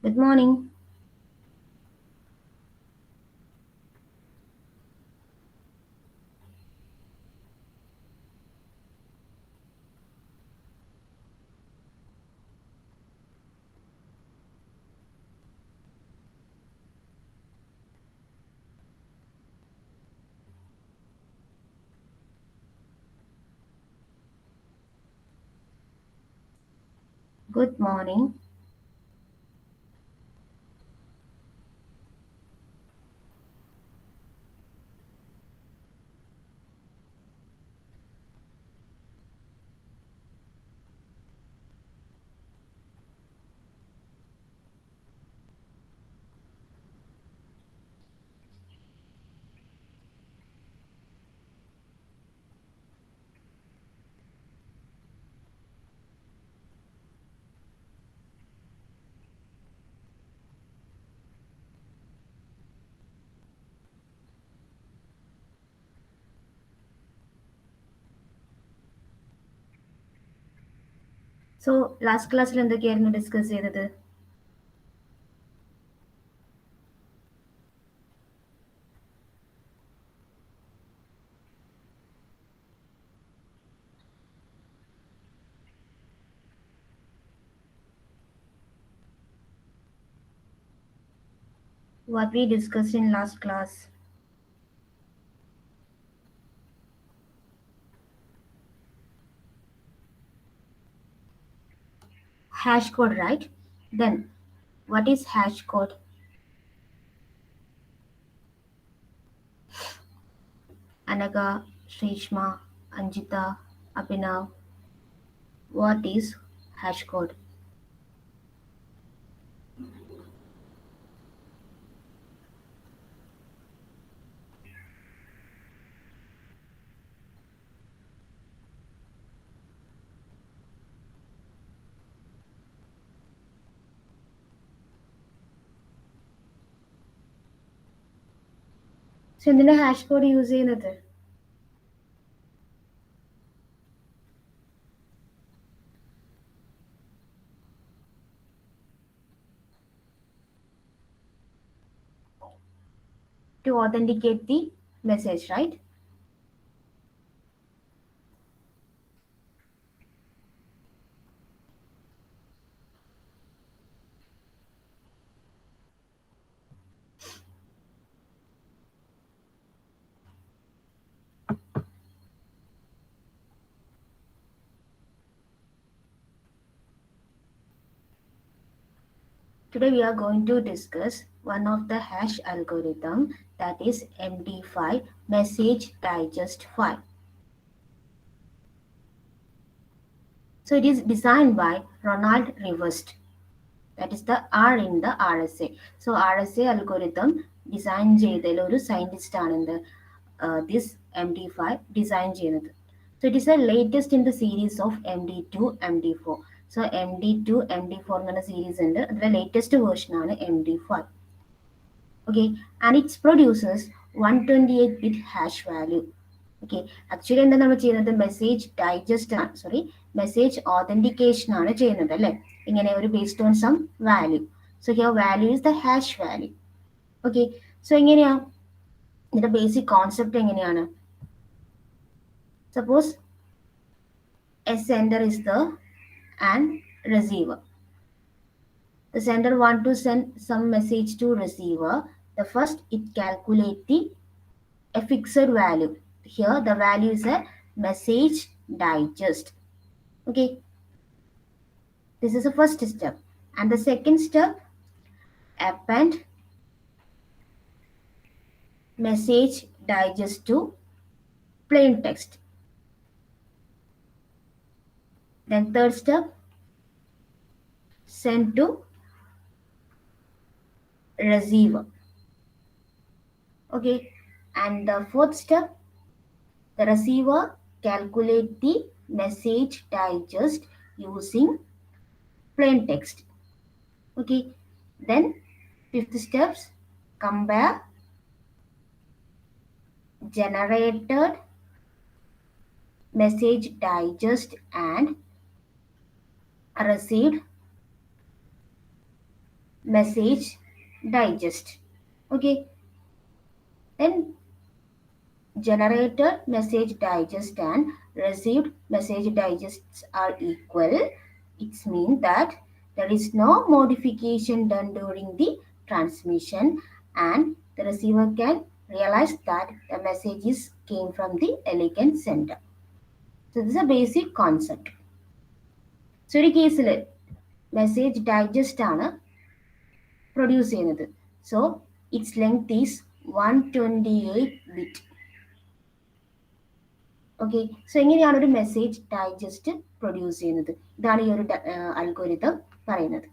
Good morning. Good morning. So, last ക്ലാസ്സിൽ എന്തൊക്കെയായിരുന്നു discuss ചെയ്തത്? What we discussed in last class. Hash code, right? Then, what is hash code? Anaga, Shrishma, Anjita, Abhinav. What is hash code? So, എന്തിനാ hash code use ചെയ്യുന്നത്? To authenticate the message, right? Today we are going to discuss one of the hash algorithm, that is MD5, Message Digest File. So it is designed by Ronald Rivest. That is the R in the RSA. So RSA algorithm design ചെയ്തതിൽ ഒരു scientist ആണ് this MD5 design ചെയ്യുന്നത്. So it is the latest in the series of MD2, MD4. So MD2, MD4 എന്ന series ഉണ്ട്. അതിലെ latest version ആണ് MD5. Okay, and it produces 128-bit hash value. Okay, actually എന്താ നമ്മൾ ചെയ്യുന്നത്, message digest sorry message authentication ആണ് ചെയ്യുന്നത് അല്ലേ, ഇങ്ങനെ ഒരു based on some value. So here value is the hash value. Okay, so എങ്ങനെയാ ഇതിന്റെ ബേസിക് കോൺസെപ്റ്റ് എങ്ങനെയാണ്? Suppose a sender is the and receiver. The sender want to send some message to receiver. The first it calculate the a fixed value. Here the value is a message digest. Okay, this is the first step. And the second step, append message digest to plain text. Then third step, send to receiver. Okay, and the fourth step, the receiver calculate the message digest using plain text. Okay, then fifth steps, compare generated message digest and received message digest. Okay, then generated message digest and received message digests are equal. It means that there is no modification done during the transmission, and the receiver can realize that the messages came from the elegant sender. So this is a basic concept. So in case message digest ആണ് produce ചെയ്യുന്നത്. So its length is 128 bit. Okay, so എങ്ങനെയാണ് ഒരു message digest produce ചെയ്യുന്നത്? ഇതാണ് ഈ ഒരു algorithm പറയുന്നത്.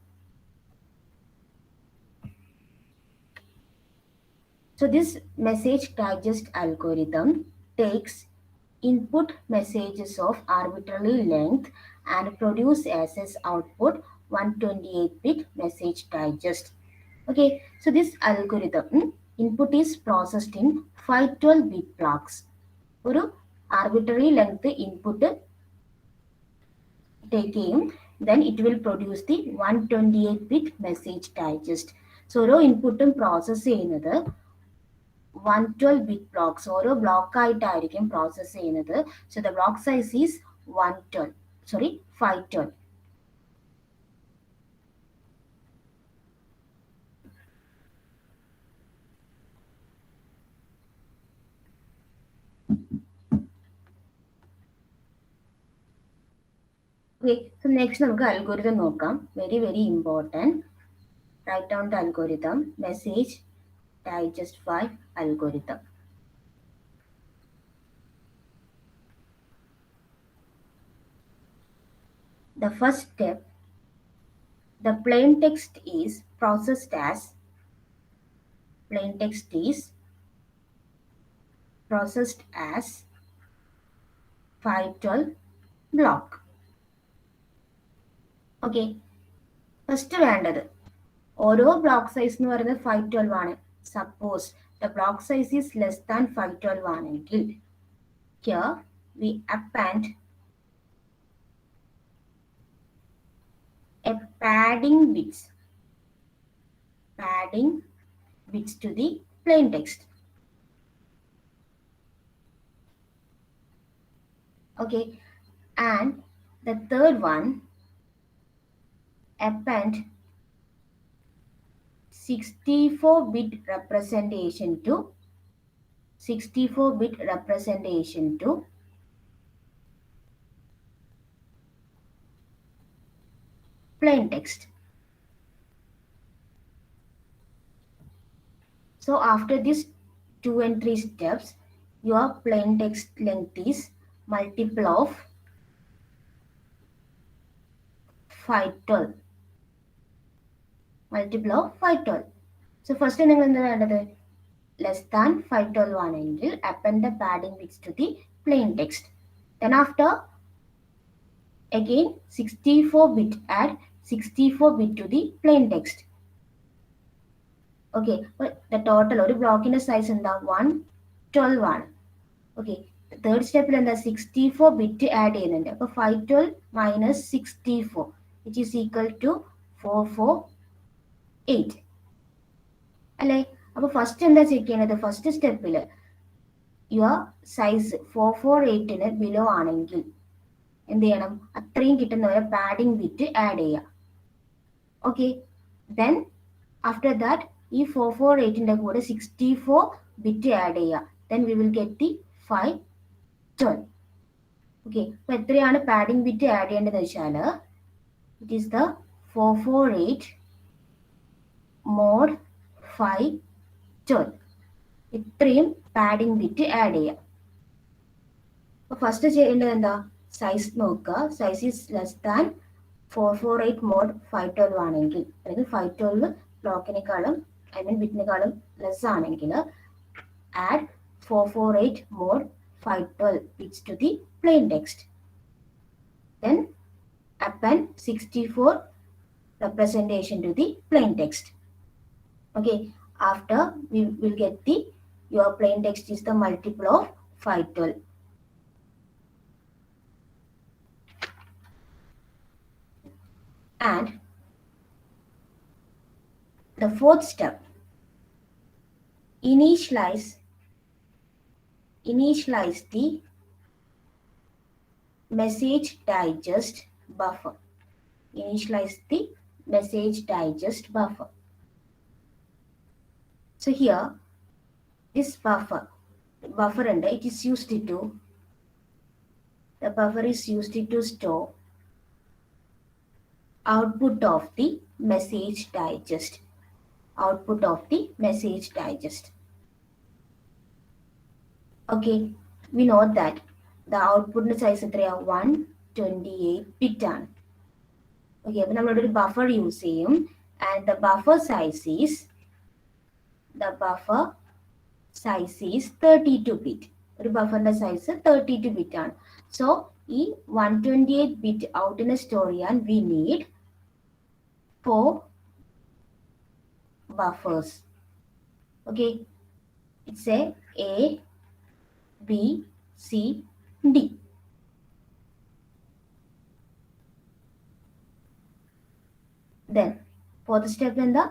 So this message digest algorithm takes input messages of arbitrary length and produce as its output 128-bit message digest. Okay, so this algorithm input is processed in 512-bit blocks. ഒരു arbitrary length input take in, then it will produce the 128-bit message digest. So ഓരോ ഇൻപുട്ടും process ചെയ്യുന്നത് 112-bit blocks, ഓരോ block ആയിട്ടായിരിക്കും process ചെയ്യുന്നത്. So the block size is 512. Okay, so next നമുക്ക് algorithm നോക്കാം. Very very important. Write down the algorithm, message digest 5 algorithm. The first step, the plain text is processed as 512 block. Okay, first വേണ്ടത് ഓരോ block size എന്ന് പറയുന്നത് 512 ആണ്. Suppose the block size is less than 512 ആണെങ്കിൽ here we append a padding bits to the plain text. Okay, and the third one, append 64-bit representation to plain text. So after these 2 and 3 steps, your plain text length is multiple of 512. So first നിങ്ങൾ എന്താ വേണ്ടത്? Less than 512 ആണെങ്കിൽ append the padding bits to the plain text. Then after again 64-bit, add 64-bit to the plain text. Okay, the total ഒരു ബ്ലോക്കിന്റെ size എന്താ 112 ആണ്. Okay, third സ്റ്റെപ്പിൽ എന്താ 64-bit ആഡ് ചെയ്യുന്നുണ്ട്. അപ്പോൾ 512 minus 64 which is equal to 448 അല്ലേ? അപ്പോൾ ഫസ്റ്റ് എന്താ ചെക്ക് ചെയ്യണത്? ഫസ്റ്റ് സ്റ്റെപ്പിൽ യുവർ സൈസ് 448-ന് ബിലോ ആണെങ്കിൽ എന്ത് ചെയ്യണം? അത്രയും കിട്ടുന്ന ഒരു പാഡിംഗ് ബിറ്റ് ആഡ് ചെയ്യുക. ഓക്കെ, ദെൻ ആഫ്റ്റർ ദാറ്റ് ഈ 448-ന്റെ കൂടെ 64-bit ആഡ് ചെയ്യുക. Then we will get the 512. Okay, അപ്പോൾ എത്രയാണ് പാഡിംഗ് ബിറ്റ് ആഡ് ചെയ്യേണ്ടതെന്ന് വെച്ചാൽ ഇറ്റ് ഈസ് ദ 448 mod 512. ഇത്രയും പാഡിംഗ് ബിറ്റ് ആഡ് ചെയ്യുക. അപ്പോൾ ഫസ്റ്റ് ചെയ്യേണ്ടത് എന്താ? സൈസ് നോക്കുക. Size is less than 448 mod 512 ആണെങ്കിൽ, അല്ലെങ്കിൽ 512 ബ്ലോക്കിനേക്കാളും ബിറ്റിനേക്കാളും ലെസ് ആണെങ്കിൽ add 448 mod 512 bits to the plain text. Then append 64 representation to the plain text. Okay, after we will get your plain text is the multiple of 512. And The fourth step, initialize the message digest buffer. Initialize the message digest buffer. So here, this buffer and it is used to, the buffer is used to store output of the message digest. Output of the message digest. Okay, we know that the output size is 128 bit. Okay, അപ്പോൾ നമ്മളൊരു buffer use ചെയ്യും, and the buffer size is 32 bit. ഒരു ബഫറിന്റെ size 32 bit ആണ്. So ഈ 128 bit ഔട്ടിനെ store ചെയ്യാൻ we need 4 buffers. Okay, it's A, B, C, D. Then fourth step in the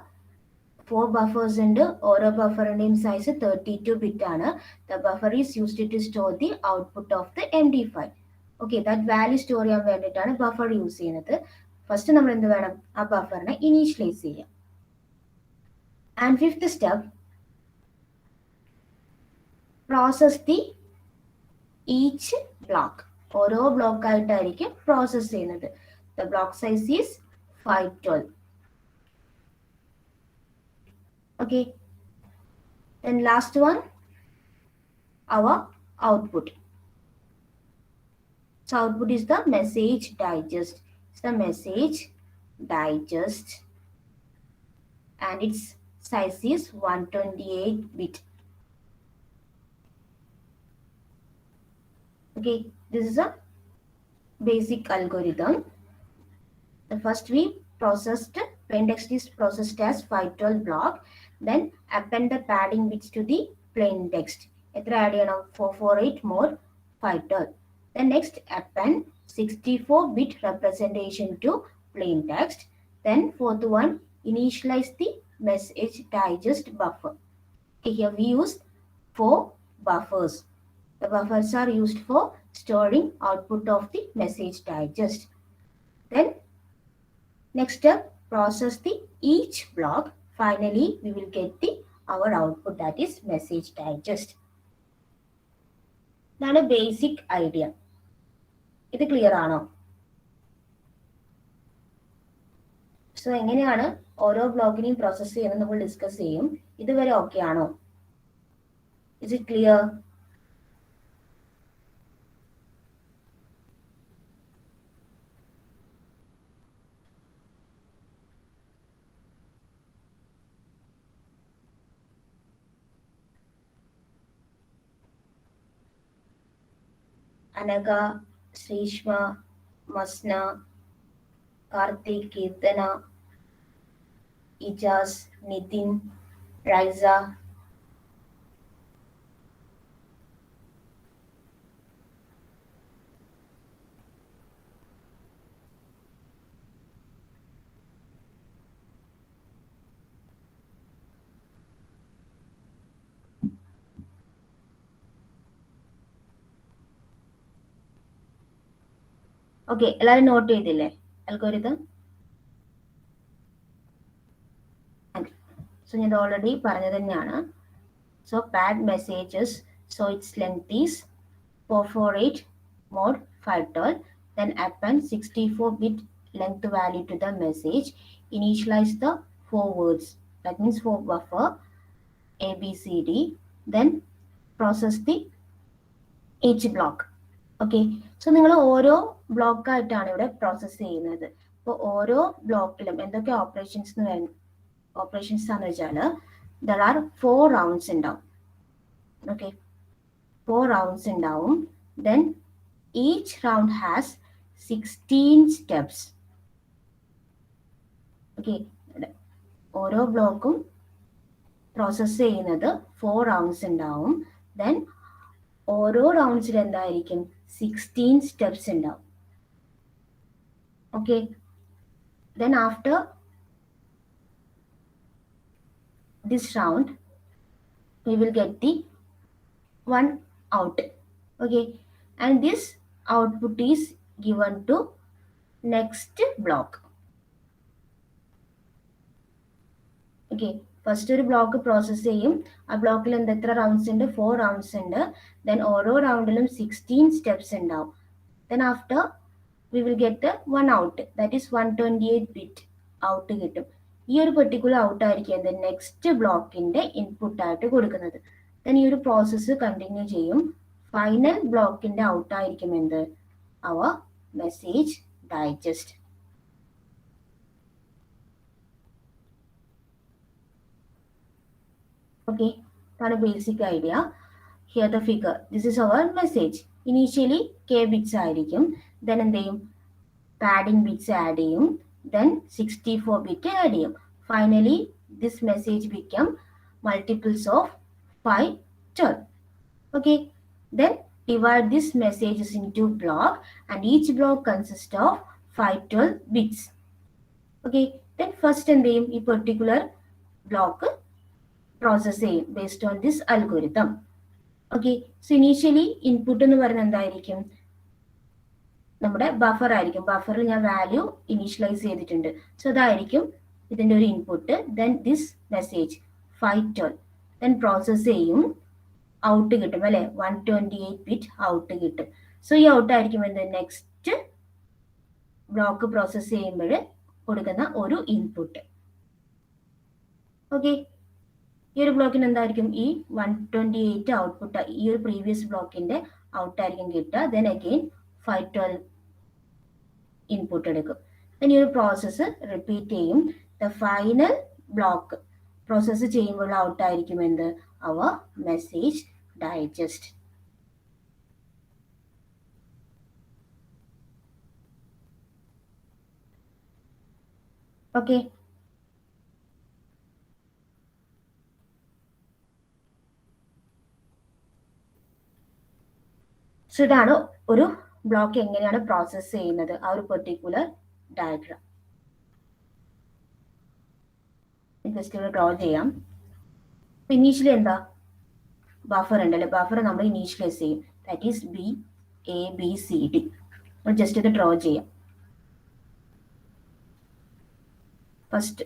4 buffers and ഓരോ ബഫറിന്റെയും size 32 bit ആണ്. The buffer is used to store the output of the MD5. Okay, that value store ചെയ്യാൻ വേണ്ടിയിട്ടാണ് buffer use ചെയ്യുന്നത്. First നമ്മൾ എന്ത് വേണം, ആ ബഫറിനെ initialise ചെയ്യാം. And fifth step, process the each block. ഓരോ ബ്ലോക്ക് ആയിട്ടായിരിക്കും പ്രോസസ് ചെയ്യുന്നത്. The block size is 512. Okay, then last one, our output. So output is the message digest. It's the message digest and its size is 128 bit. Okay, this is a basic algorithm. The first we processed, plain text is processed as 512 block, then append the padding bits to the plain text. എത്ര add ചെയ്യണം, 448 more 512. Then next append 64 bit representation to plain text. Then fourth one, initialize the message digest buffer. Here we use 4 buffers. The buffers are used for storing output of the message digest. Then next step, process the each block. Finally, we will get our output, that is message digest. That's a basic idea. ഇത് clear ആണോ? So എങ്ങനെയാണ് ഓരോ ബ്ലോക്കിനെയും process ചെയ്യുന്നത് നമ്മൾ discuss ചെയ്യും. ഇതുവരെ okay ആണോ? Is it clear? Anagha, Shreeshma, Masna, Karthik, Keerthana, Ijas, Nithin, Raisa. Okay, എല്ലാവരും നോട്ട് ചെയ്തില്ലേ അൽഗോരിതം? സോ ഞാൻ ഓൾറെഡി പറഞ്ഞു തന്നെയാണ്. So pad messages, so its length is 448 mod 512. Then append 64 bit length value to the message. Initialize the 4 words, that means 4 buffer A, B, C, D. Then process the each block. Okay, so നിങ്ങൾ ഓരോ block ആയിട്ടാണ് ഇവിടെ process ചെയ്യുന്നത്. അപ്പോൾ ഓരോ ബ്ലോക്കിലും എന്തൊക്കെ operations ആണെന്ന് വെച്ചാൽ ദർ ആർ 4 റൗണ്ട്സ് ഉണ്ടാവും. ഓക്കെ, 4 റൗണ്ട്സ് ഉണ്ടാവും. Then each round has 16 steps. Okay, ഓരോ ബ്ലോക്കും പ്രോസസ്സ് ചെയ്യുന്നത് 4 റൗണ്ട്സ് ഉണ്ടാവും. ദെൻ ഓരോ റൗണ്ട്സിൽ എന്തായിരിക്കും, 16 steps ഉണ്ടാവും. Okay, then after this round, we will get the one out. Okay, and this output is given to next block. Okay, first ഒരു block process ചെയ്യും. ആ ബ്ലോക്കിൽ എത്ര റൗണ്ട്സ് ഉണ്ട്? 4 റൗണ്ട്സ് ഉണ്ട്. ദെൻ ഓരോ റൗണ്ടിലും 16 സ്റ്റെപ്സ് ഉണ്ടാവും. Then after we will get 1 out, that is 128 bit out കിട്ടും. ഈ ഒരു പെർട്ടിക്കുലർ ഔട്ട് ആയിരിക്കും എന്ത് നെക്സ്റ്റ് ബ്ലോക്കിന്റെ ഇൻപുട്ട് ആയിട്ട് കൊടുക്കുന്നത്. ദെൻ ഈ ഒരു പ്രോസസ്സ് കണ്ടിന്യൂ ചെയ്യും. ഫൈനൽ ബ്ലോക്കിന്റെ ഔട്ട് ആയിരിക്കും എന്ത് അവർ message digest. Okay, that's a basic idea. Here the figure. This is our message. Initially k bits ആയിരിക്കും. Then എന്ത് ചെയ്യും? Padding bits add ചെയ്യും. Then 64 bit add ചെയ്യും. Finally, this message become multiples of 5, 12. Okay. Then divide these messages into block, and each block consists of 5, 12 bits. Okay. Then first എന്ത് ചെയ്യും? ഈ particular block process ചെയ്യും based on this algorithm. Okay, so initially input എന്ന് പറയുന്നത് എന്തായിരിക്കും? നമ്മുടെ buffer ആയിരിക്കും. ബഫറിൽ ഞാൻ വാല്യൂ ഇനീഷ്യലൈസ് ചെയ്തിട്ടുണ്ട്. സോ അതായിരിക്കും ഇതിന്റെ ഒരു input. Then this message 512 then process ചെയ്യും, ഔട്ട് കിട്ടും അല്ലെ, 128 ബിറ്റ് ഔട്ട് കിട്ടും. സോ ഈ ഔട്ട് ആയിരിക്കും എന്ത് നെക്സ്റ്റ് ബ്ലോക്ക് പ്രോസസ് ചെയ്യുമ്പോൾ കൊടുക്കുന്ന ഒരു ഇൻപുട്ട്. ഓക്കെ, ഈ ഒരു ബ്ലോക്കിന് എന്തായിരിക്കും? ഈ 128 ഔട്ട്പുട്ട് ഈ ഒരു പ്രീവിയസ് ബ്ലോക്കിന്റെ ഔട്ട് ആയിരിക്കും കിട്ടുക. ദെൻ അഗെയിൻ 512 ഇൻപുട്ട് എടുക്കും. ദെൻ ഈ ഒരു പ്രോസസ്സ് റിപ്പീറ്റ് ചെയ്യും. ദ ഫൈനൽ ബ്ലോക്ക് പ്രോസസ്സ് ചെയ്യുമ്പോൾ ഔട്ട് ആയിരിക്കും എന്ത് അവർ മെസ്സേജ് ഡൈജസ്റ്റ്. ഓക്കെ, സോ ഇതാണ് ഒരു ബ്ലോക്ക് എങ്ങനെയാണ് പ്രോസസ്സ് ചെയ്യുന്നത്, ആ ഒരു പെർട്ടിക്കുലർ ഡയഗ്രാം. ജസ്റ്റ് ഇവിടെ ഡ്രോ ചെയ്യാം. ഇനീഷ്യലി എന്താ ബഫർ ഉണ്ടല്ലേ, ബഫർ നമ്മൾ ഇനീഷ്യലൈസ് ചെയ്യും. That is BABCD. ജസ്റ്റ് ഇത് ഡ്രോ ചെയ്യാം. ഫസ്റ്റ്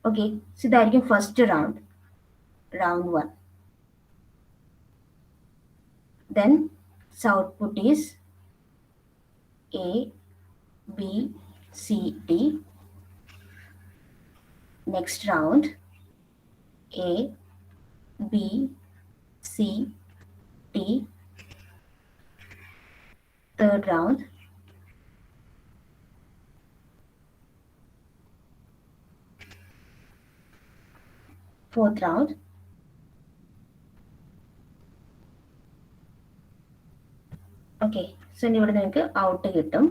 ഓക്കെ, സോ ഇതായിരിക്കും first round, round 1. Then its output is A, B, C, D. Next round A, B, C, D. Third round fourth round okay. So ഇവിടെ നിങ്ങൾക്ക് out കിട്ടും.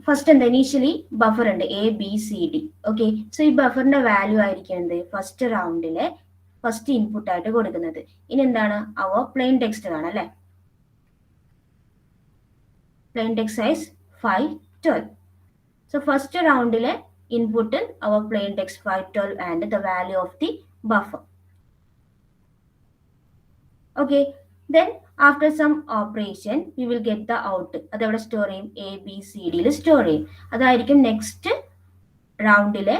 First എന്താ initially buffer ഉണ്ട് ABCD. Okay, so ഈ ബഫറിന്റെ value ആയിരിക്കും എന്ത് first റൗണ്ടിലെ first input ആയിട്ട് കൊടുക്കുന്നത്. ഇനി എന്താണ് അവർ പ്ലെയിൻ ടെക്സ്റ്റ് ആണ് അല്ലെ, plain text size 512. So first റൗണ്ടിലെ ഇൻപുട്ട് അവർ plain text 512 and the value of the buffer. Okay, then after some operation we will get the out. അത് എവിടെ സ്റ്റോർ ചെയ്യും? ABCD സ്റ്റോർ ചെയ്യും. അതായിരിക്കും നെക്സ്റ്റ് റൗണ്ടിലെ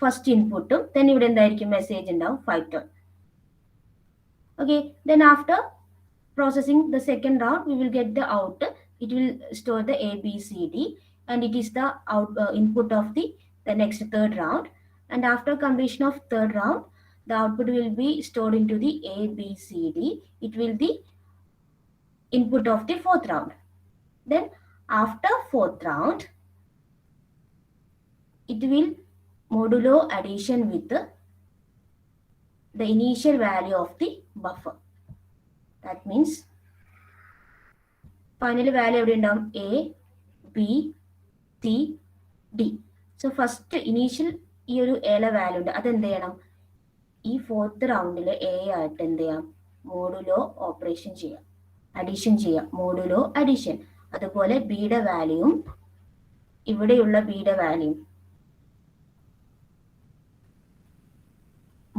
ഫസ്റ്റ് ഇൻപുട്ടും. ദെൻ ഇവിടെ എന്തായിരിക്കും മെസ്സേജ് ഉണ്ടാവും 512. Okay, then after processing the second round we will get the out. It will store the ABCD and it is the input of the next third round. And after completion of third round the output will be stored into the ABCD. It will be input of the fourth round. Then after fourth round it will modulo addition with the initial value of the buffer. That means final value എവിടെ ഉണ്ടാവും? A, B, C, D. So first initial ഈ ഒരു എയുടെ value ഉണ്ട്, അതെന്ത് ചെയ്യണം? ഈ fourth റൗണ്ടിൽ A ആയിട്ട് എന്ത് ചെയ്യാം? മോഡുലോ ഓപ്പറേഷൻ ചെയ്യാം, അഡീഷൻ ചെയ്യാം, മോഡുലോ അഡീഷൻ. അതുപോലെ ബിയുടെ വാല്യൂയും ഇവിടെയുള്ള ബിയുടെ വാല്യൂ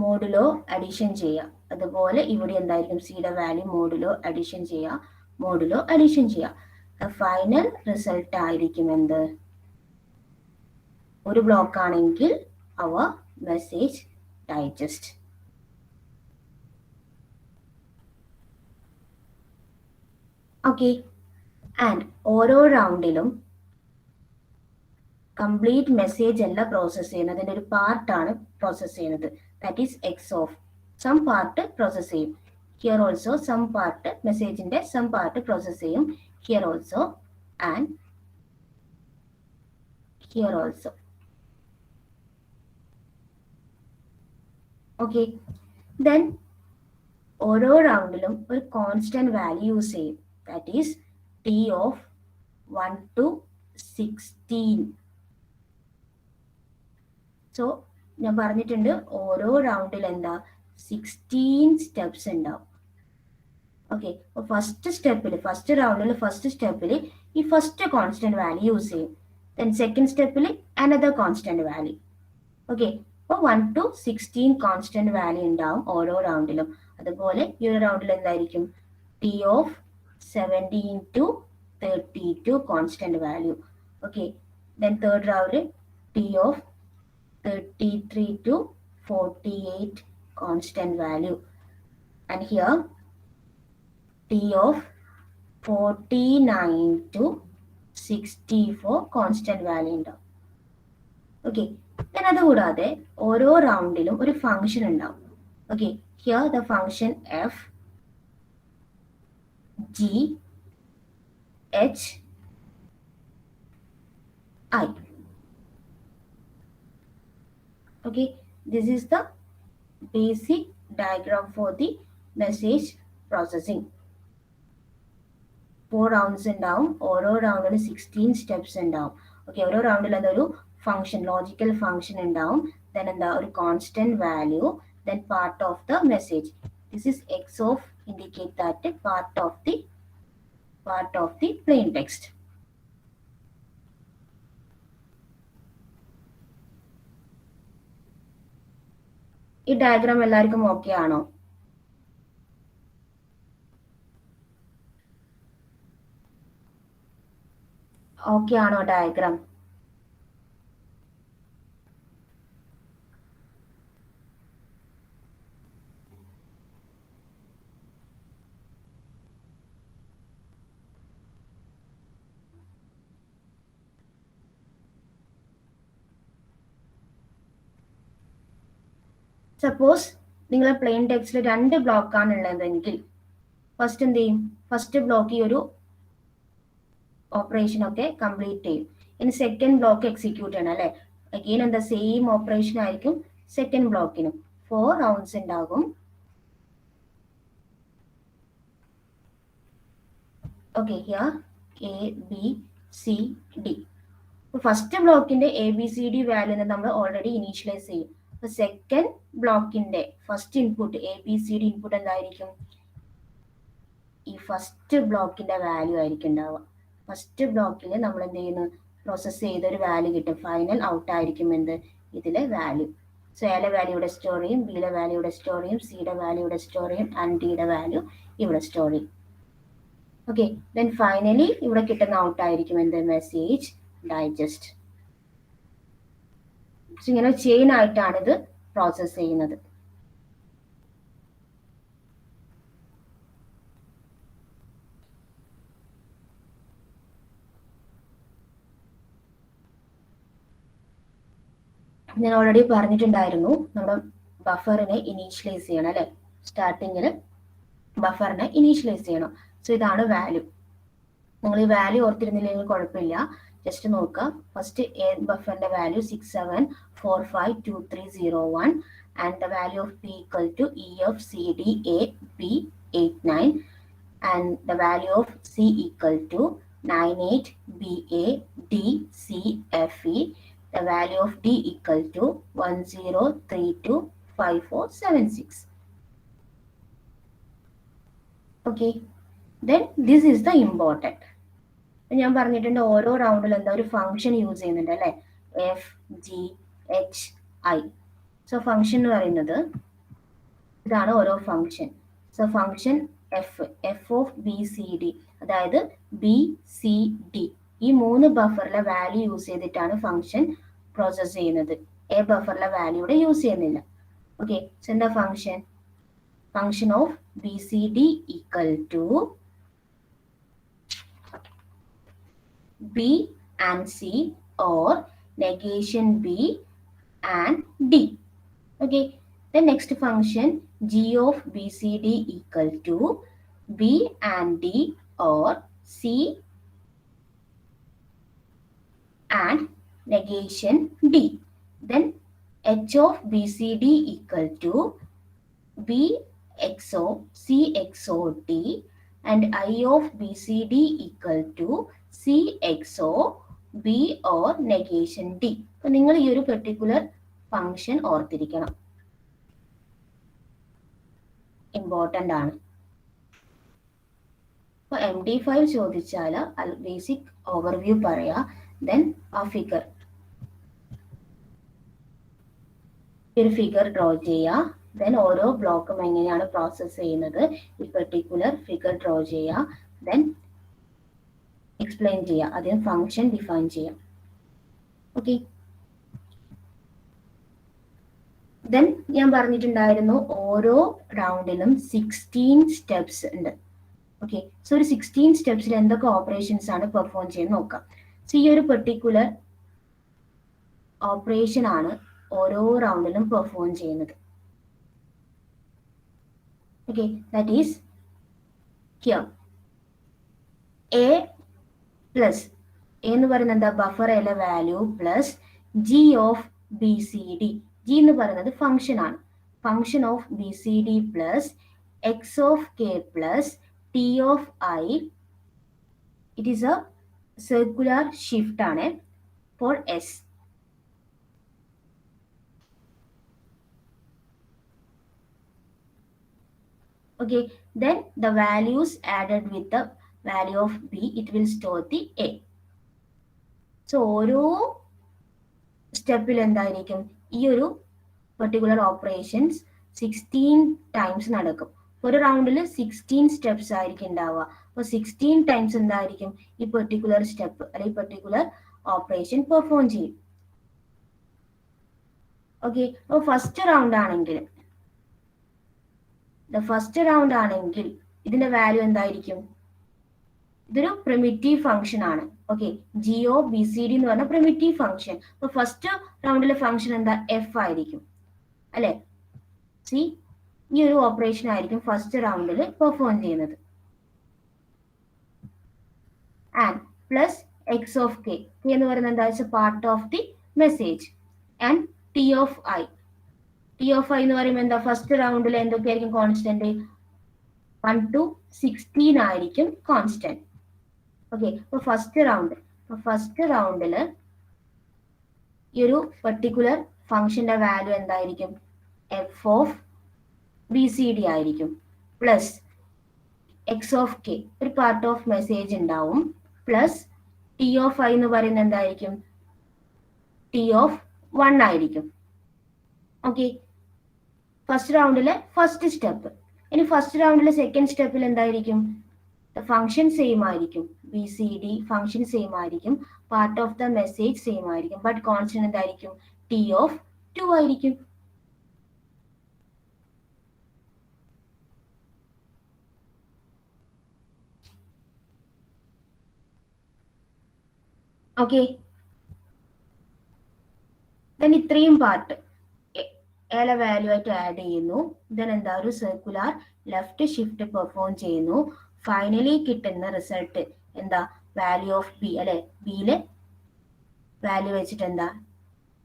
മോഡുലോ അഡീഷൻ ചെയ്യുക. അതുപോലെ ഇവിടെ എന്തായിരിക്കും സിയുടെ വാല്യൂ മോഡുലോ അഡീഷൻ ചെയ്യുക, മോഡുലോ അഡീഷൻ ചെയ്യുക. ഫൈനൽ റിസൾട്ട് ആയിരിക്കും എന്ത്? ഒരു ബ്ലോക്ക് ആണെങ്കിൽ അവർ മെസ്സേജ് ഡൈജസ്റ്റ്. ഓക്കെ, ആൻഡ് ഓരോ റൗണ്ടിലും കംപ്ലീറ്റ് മെസ്സേജ് അല്ല പ്രോസസ് ചെയ്യുന്നത്, അതിൻ്റെ ഒരു പാർട്ടാണ് പ്രോസസ് ചെയ്യുന്നത്. That is X of some part process ചെയ്യും. ഹിയർ ഓൾസോ സം പാർട്ട്, മെസ്സേജിന്റെ സം പാർട്ട് പ്രോസസ് ചെയ്യും. Here also and here also. Okay, then ഓരോ റൗണ്ടിലും ഒരു കോൺസ്റ്റന്റ് വാല്യൂ യൂസ് ചെയ്യും. That is T of 1 to 16. So ഞാൻ പറഞ്ഞിട്ടുണ്ട് ഓരോ റൗണ്ടിൽ എന്താ 16 സ്റ്റെപ്സ് ഉണ്ടാവും. ഓക്കെ, അപ്പോൾ ഫസ്റ്റ് റൗണ്ടിൽ ഫസ്റ്റ് സ്റ്റെപ്പിൽ ഈ ഫസ്റ്റ് കോൺസ്റ്റന്റ് വാല്യൂ യൂസ് ചെയ്യും. ദെൻ സെക്കൻഡ് സ്റ്റെപ്പിൽ അനദർ കോൺസ്റ്റന്റ് വാല്യൂ. ഓക്കെ, അപ്പോൾ 1 to 16 കോൺസ്റ്റന്റ് വാല്യൂ ഉണ്ടാവും ഓരോ റൗണ്ടിലും. അതുപോലെ ഈ ഒരു റൗണ്ടിൽ എന്തായിരിക്കും T of 17 to 32 constant value. Okay, then third റൗണ്ടിൽ T of 33 to 48 constant value, and here t of 49 to 64 constant value ഉണ്ടാവും. ഓക്കെ, then അതുകൂടാതെ ഓരോ റൗണ്ടിലും ഒരു ഫംഗ്ഷൻ ഉണ്ടാവും. Okay, here the function F G H I. Okay, this is the basic diagram for the message processing. 4 rounds ഉണ്ടാവും, ഓരോ റൗണ്ടിൽ 16 steps ഉണ്ടാവും. ഓക്കെ, ഓരോ റൗണ്ടിൽ എന്തൊരു ഫംഗ്ഷൻ, ലോജിക്കൽ ഫംഗ്ഷൻ ഉണ്ടാവും. ദെൻ എന്താ ഒരു constant value, then part of the message. This is X of indicate that part of the plain text. ഈ ഡയഗ്രാം എല്ലാവർക്കും ഓക്കെ ആണോ? ഓക്കെ ആണോ ഡയഗ്രാം? സപ്പോസ് നിങ്ങളെ പ്ലെയിൻ ടെക്സ്റ്റിൽ 2 ബ്ലോക്കാണ് ഉള്ളതെങ്കിൽ ഫസ്റ്റ് എന്ത് ചെയ്യും? ഫസ്റ്റ് ബ്ലോക്ക് ഈ ഒരു ഓപ്പറേഷൻ ഒക്കെ കംപ്ലീറ്റ് ചെയ്യും. ഇനി സെക്കൻഡ് ബ്ലോക്ക് എക്സിക്യൂട്ട് ചെയ്യണം അല്ലെ. അഗെയിൻ എന്താ സെയിം ഓപ്പറേഷൻ ആയിരിക്കും സെക്കൻഡ് ബ്ലോക്കിനും. 4 റൗണ്ട്സ് ഉണ്ടാകും. Okay, here A B C D. First ബ്ലോക്കിന്റെ A B C D value നമ്മൾ ഓൾറെഡി ഇനീഷ്യലൈസ് ചെയ്യും. അപ്പൊ സെക്കൻഡ് ബ്ലോക്കിന്റെ first input A B C D input എന്തായിരിക്കും? ഈ ഫസ്റ്റ് ബ്ലോക്കിന്റെ വാല്യൂ ആയിരിക്കും ഉണ്ടാവുക. ഫസ്റ്റ് ബ്ലോക്കിൽ നമ്മൾ എന്ത് ചെയ്യുന്നു? പ്രോസസ് ചെയ്തൊരു വാല്യൂ കിട്ടും. ഫൈനൽ ഔട്ട് ആയിരിക്കും എന്ത്? ഇതിലെ വാല്യൂ. സോ എയുടെ വാല്യൂ ഇവിടെ സ്റ്റോർ ചെയ്യും, ബിയുടെ വാല്യൂ ഇവിടെ സ്റ്റോർ ചെയ്യും, സിയുടെ വാല്യൂ ഇവിടെ സ്റ്റോർ ചെയ്യും, ആൻഡ് ഡിയുടെ വാല്യൂ ഇവിടെ സ്റ്റോർ ചെയ്യും. ഓക്കെ, ദെൻ ഫൈനലി ഇവിടെ കിട്ടുന്ന ഔട്ട് ആയിരിക്കും എന്ത്? Message digest. സോ ഇങ്ങനെ ചെയിൻ ആയിട്ടാണ് ഇത് പ്രോസസ് ചെയ്യുന്നത്. ഞാൻ ഓൾറെഡി പറഞ്ഞിട്ടുണ്ടായിരുന്നു നമ്മുടെ ബഫറിനെ ഇനീഷ്യലൈസ് ചെയ്യണം അല്ലെ. സ്റ്റാർട്ടിങ്ങിൽ ബഫറിനെ ഇനീഷ്യലൈസ് ചെയ്യണം. സോ ഇതാണ് വാല്യൂ. നിങ്ങൾ ഈ വാല്യൂ ഓർത്തിരുന്നില്ലെങ്കിൽ കുഴപ്പമില്ല, ജസ്റ്റ് നോക്കുക. ഫസ്റ്റ് എ ബഫറിന്റെ value 67452301 and the value of b equal to e of c d a b 89 and the value of c equal to 98 b a d c f e. The value of d equal to 10325476. Okay, then this is the important. ഞാൻ പറഞ്ഞിട്ടുണ്ട് ഓരോ റൗണ്ടിൽ എന്താ ഒരു function use ചെയ്യുന്നുണ്ട് അല്ലെ, F G H I. So function എന്ന് പറയുന്നത് ഇതാണ് ഓരോ function. So function F of B C D, അതായത് ബി സി ഡി ഈ 3 ബഫറിലെ വാല്യൂ യൂസ് ചെയ്തിട്ടാണ് ഫംഗ്ഷൻ പ്രോസസ് ചെയ്യുന്നത്. എ ബഫറിലെ വാല്യൂ ഇവിടെ യൂസ് ചെയ്യുന്നില്ല. ഓക്കെ, സോ എന്താ function of B C D equal to B and C or negation B and D. Okay, the next function G of BCD equal to B and D or C and negation D. Then H of BCD equal to B XO C XO D and I of BCD equal to C XO B or negation D. അപ്പോൾ നിങ്ങൾ ഈ ഒരു particular function ഓർത്തിരിക്കണം, important ആണ്. അപ്പോൾ MD5 ചോദിച്ചാൽ basic overview പറയാ, then ആ ഫിഗർ ഒരു ഫിഗർ ഡ്രോ ചെയ്യുക, ദെൻ ഓരോ ബ്ലോക്കും എങ്ങനെയാണ് പ്രോസസ്സ് ചെയ്യുന്നത് ഈ പെർട്ടിക്കുലർ ഫിഗർ ഡ്രോ ചെയ്യുക, ദെൻ എക്സ്പ്ലെയിൻ ചെയ്യുക, അതിന് ഫംഗ്ഷൻ ഡിഫൈൻ ചെയ്യാം. ഓക്കെ, ദെൻ ഞാൻ പറഞ്ഞിട്ടുണ്ടായിരുന്നു ഓരോ റൗണ്ടിലും 16 സ്റ്റെപ്സ് ഉണ്ട്. ഓക്കെ, സോ ഒരു 16 സ്റ്റെപ്സിൽ എന്തൊക്കെ ഓപ്പറേഷൻസ് ആണ് പെർഫോം ചെയ്യുന്നത് നോക്കാം. സോ ഈ ഒരു പെർട്ടിക്കുലർ ഓപ്പറേഷൻ ആണ് ഓരോ റൗണ്ടിലും പെർഫോം ചെയ്യുന്നത്. Okay, that is here A plus A എന്ന് പറയുന്നത് എന്താ, ബഫർ എയിലെ value plus G of B C D. G എന്ന് പറയുന്നത് ഫംഗ്ഷൻ ആണ്, function of B C D plus X of K plus T of I. It is a circular shift ആണ് for S. Okay, then the values added with the value of B, it will store the A. So ഓരോ സ്റ്റെപ്പിൽ എന്തായിരിക്കും ഈ ഒരു particular operations 16 times നടക്കും. ഒരു റൗണ്ടിൽ 16 steps ആയിരിക്കും ഉണ്ടാവുക. അപ്പോൾ 16 ടൈംസ് എന്തായിരിക്കും ഈ പെർട്ടിക്കുലർ സ്റ്റെപ്പ് അല്ലെങ്കിൽ പെർട്ടിക്കുലർ ഓപ്പറേഷൻ പെർഫോം ചെയ്യും. ഓക്കെ, അപ്പോൾ ഫസ്റ്റ് റൗണ്ട് ആണെങ്കിൽ ഇതിന്റെ വാല്യൂ എന്തായിരിക്കും, ഇതൊരു പ്രിമിറ്റീവ് ഫംഗ്ഷൻ ആണ്. Okay, G O B C D എന്ന് പറഞ്ഞ പ്രിമിറ്റീവ് ഫംഗ്ഷൻ. അപ്പൊ ഫസ്റ്റ് റൗണ്ടിലെ ഫംഗ്ഷൻ എന്താ, എഫ് ആയിരിക്കും അല്ലെ. സി ഈ ഒരു ഓപ്പറേഷൻ ആയിരിക്കും ഫസ്റ്റ് റൗണ്ടിൽ പെർഫോം ചെയ്യുന്നത്. And plus X of K എന്ന് പറയുന്നത് എന്താ വെച്ചാൽ part of the message, and T of I എന്ന് പറയുമ്പോൾ എന്താ, ഫസ്റ്റ് റൗണ്ടിൽ എന്തൊക്കെയായിരിക്കും കോൺസ്റ്റന്റ്, 1 to 16 ആയിരിക്കും കോൺസ്റ്റന്റ്. ഓക്കെ, അപ്പൊ ഫസ്റ്റ് റൗണ്ടില് ഈ ഒരു പെർട്ടിക്കുലർ ഫംഗ്ഷന്റെ വാല്യൂ എന്തായിരിക്കും, F of B C D ആയിരിക്കും പ്ലസ് എക്സ് ഓഫ് കെ ഒരു പാർട്ട് ഓഫ് മെസ്സേജ് ഉണ്ടാവും പ്ലസ് ടി ഓഫ് ഐ എന്ന് പറയുന്നത് എന്തായിരിക്കും, ടി ഓഫ് 1 ആയിരിക്കും. ഓക്കെ, ഫസ്റ്റ് റൗണ്ടിലെ ഫസ്റ്റ് സ്റ്റെപ്പ്. ഇനി ഫസ്റ്റ് റൗണ്ടിലെ സെക്കൻഡ് സ്റ്റെപ്പിൽ എന്തായിരിക്കും, ഫംഗ്ഷൻ സെയിം ആയിരിക്കും, B C D function same ആയിരിക്കും, part of the message same ആയിരിക്കും, ബട്ട് കോൺസ്റ്റന്റ് എന്തായിരിക്കും, ടി ഓഫ് 2 ആയിരിക്കും. ഓക്കെ, ദെൻ ഇത്രയും പാർട്ട് എല വാല്യൂ ആയിട്ട് ആഡ് ചെയ്യുന്നു, ദെൻ എന്താ ഒരു സർക്കുലർ ലെഫ്റ്റ് ഷിഫ്റ്റ് പെർഫോം ചെയ്യുന്നു. ഫൈനലി കിട്ടുന്ന റിസൾട്ട് എന്താ, വാല്യൂ ഓഫ് ബി അല്ലെ, ബിയിലെ വാല്യൂ വെച്ചിട്ട് എന്താ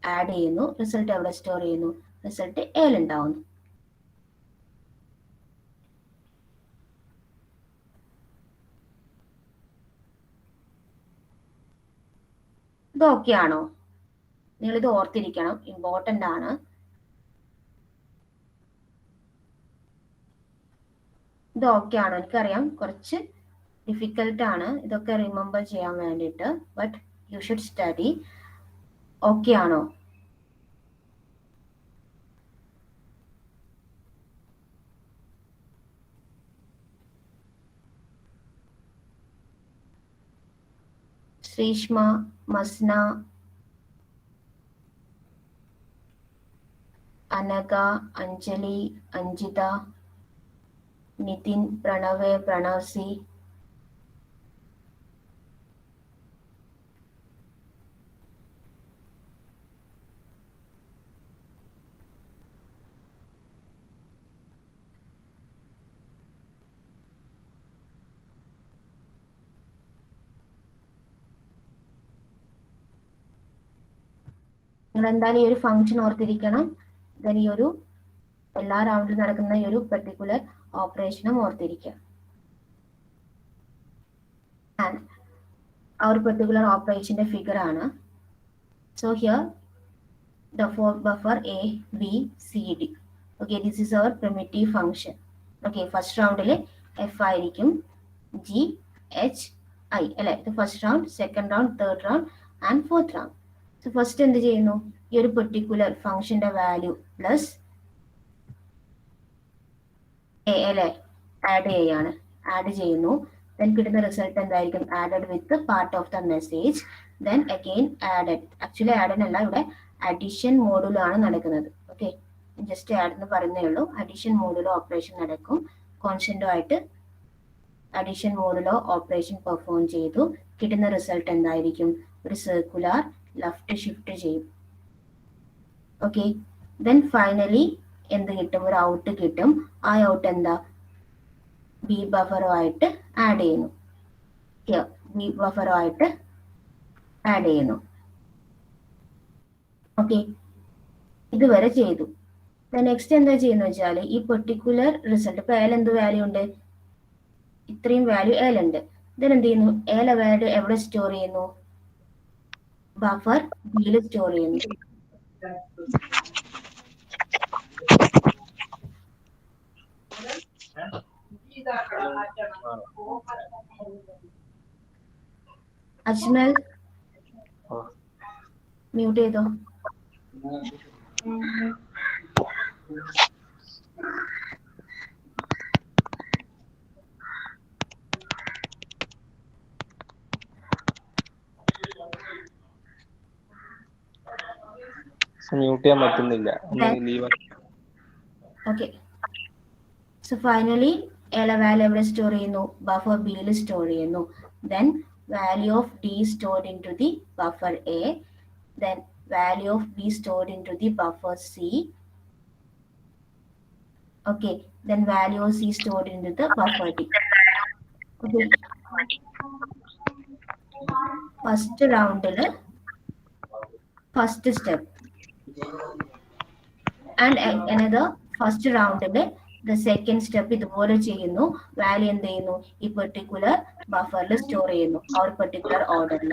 ആഡ് ചെയ്യുന്നു, റിസൾട്ട് എവിടെ സ്റ്റോർ ചെയ്യുന്നു, റിസൾട്ട് എയിൽ ഉണ്ടാവുന്നു. ഇത് ഓക്കെ ആണോ, നിങ്ങളിത് ഓർത്തിരിക്കണം, ഇമ്പോർട്ടൻ്റ് ആണ്. ഇത് ഓക്കെ ആണോ, എനിക്കറിയാം കുറച്ച് ഡിഫിക്കൽട്ടാണ് ഇതൊക്കെ റിമെമ്പർ ചെയ്യാൻ വേണ്ടിയിട്ട്. But you should study. Okay ആണോ? ശ്രീഷ്മ, മസ്ന, അനഘ, അഞ്ജലി, അഞ്ജിത, നിതിൻ, പ്രണവ്, പ്രണവ്സി. നിങ്ങൾ എന്തായാലും ഈ ഒരു ഫംഗ്ഷൻ ഓർത്തിരിക്കണം. ദെൻ ഈ ഒരു എല്ലാ റൗണ്ടിൽ നടക്കുന്ന ഈ ഒരു പെർട്ടിക്കുലർ ഓപ്പറേഷനും ഓർത്തിരിക്കുക. ആൻഡ് ആ ഒരു പെർട്ടിക്കുലർ ഓപ്പറേഷന്റെ ഫിഗർ ആണ്. So here the buffer A, B, C, D. Okay, this is our primitive function. Okay, first round F ആയിരിക്കും, G, H, I അല്ലെ. ഇത് first round, second round, third round and fourth round. So first എന്ത് ചെയ്യുന്നു? ഈ ഒരു particular ഫംഗ്ഷന്റെ value plus A അല്ലെ add ചെയ്യാണ്, ആഡ് ചെയ്യുന്നു. ദെൻ കിട്ടുന്ന റിസൾട്ട് എന്തായിരിക്കും? Added with part of the message. Then again added. Actually added അല്ല, ഇവിടെ അഡീഷൻ മോഡുലാണ് നടക്കുന്നത്. ഓക്കെ, ജസ്റ്റ് ആഡ് എന്ന് പറയുന്നേ ഉള്ളൂ. അഡീഷൻ മോഡുലോ ഓപ്പറേഷൻ നടക്കും. കോൺസ്റ്റന്റോ ആയിട്ട് അഡീഷൻ മോഡുലോ ഓപ്പറേഷൻ പെർഫോം ചെയ്തു. കിട്ടുന്ന റിസൾട്ട് എന്തായിരിക്കും? ഒരു സർക്കുലർ ലെഫ്റ്റ് ഷിഫ്റ്റ് ചെയ്യും. ഓക്കെ, ദെൻ ഫൈനലി എന്ത് കിട്ടും? ഒരു ഔട്ട് കിട്ടും. ആ ഔട്ട് എന്താ? ബി ബഫറുമായിട്ട് ആഡ് ചെയ്യുന്നു. ബി ബഫറുമായിട്ട് ആഡ് ചെയ്യുന്നു. ഓക്കെ, ഇതുവരെ ചെയ്തു. നെക്സ്റ്റ് എന്താ ചെയ്യുന്നത് വെച്ചാൽ ഈ പെർട്ടിക്കുലർ റിസൾട്ട് ഇപ്പൊ എൽ എന്ത് വാല്യൂ ഉണ്ട്? ഇത്രയും വാല്യൂ എൽ ഉണ്ട്. ദെൻ എന്ത് ചെയ്യുന്നു? എൽ വാല്യൂ എവിടെ സ്റ്റോർ ചെയ്യുന്നു? ബഫർ ബിയിൽ സ്റ്റോർ ചെയ്യുന്നു. അജ്മൽ മ്യൂട്ട് ചെയ്തോ. മ്യൂട്ട് ചെയ്യാൻ പറ്റുന്നില്ല. ഓക്കെ, സോ ഫൈനലി എല വാല്യൂ എവിടെ സ്റ്റോർ ചെയ്യുന്നു? ബഫർ ബിയിൽ സ്റ്റോർ ചെയ്യുന്നു. Then value of D stored in to the buffer A. Then value of B stored into the buffer C. Okay, then value of C stored into the buffer D. Okay. First round first step and another first round the second step ഇതുപോലെ ചെയ്യുന്നു. Value എന്ത് ചെയ്യുന്നു? ഈ particular ബഫറിൽ store ചെയ്യുന്നു, ആ ഒരു particular ഓർഡറിൽ.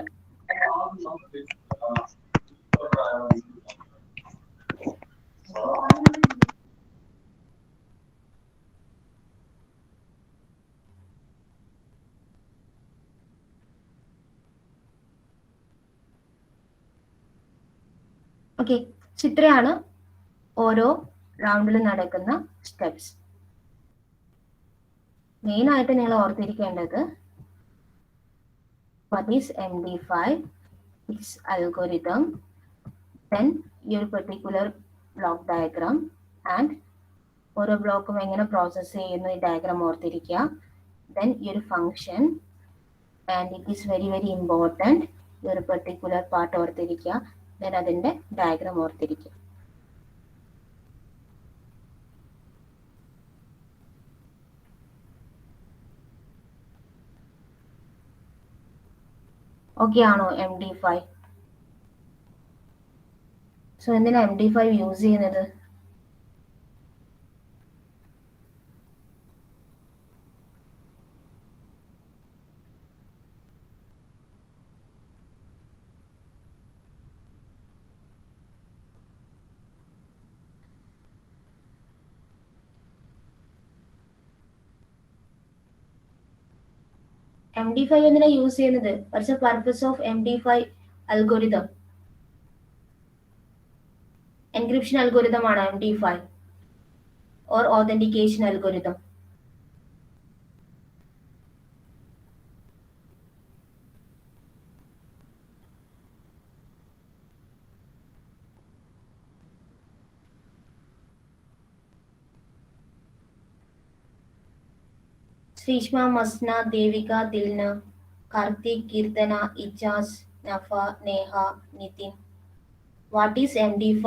Okay, ഇത്രയാണ് ഓരോ റൗണ്ടിൽ നടക്കുന്ന സ്റ്റെപ്സ്. മെയിൻ ആയിട്ട് നിങ്ങൾ ഓർത്തിരിക്കേണ്ടത് what is MD5, its algorithm, then your particular block diagram and ഓരോ ബ്ലോക്കും എങ്ങനെ പ്രോസസ്സ് ചെയ്യുന്നു ഈ ഡയഗ്രാം ഓർത്തിരിക്കുക. ദെൻ ഈ ഒരു function and it is very very important. ഈ ഒരു പെർട്ടിക്കുലർ പാർട്ട് ഓർത്തിരിക്കുക. ദെൻ അതിൻ്റെ ഡയഗ്രാം ഓർത്തിരിക്കുക. ഓക്കെ ആണോ MD5? സോ എന്തിനാ MD5 യൂസ് ചെയ്യുന്നത്? MD5 എന്തിനാ യൂസ് ചെയ്യുന്നത്? What's the purpose of MD5 algorithm? Encryption algorithm ആണ് MD5 or authentication algorithm? Shreeshma, Masna, Devika, Dilna, Karthik, Keerthana, Ijas, Nafa, Neha, Nithin. What is MD5?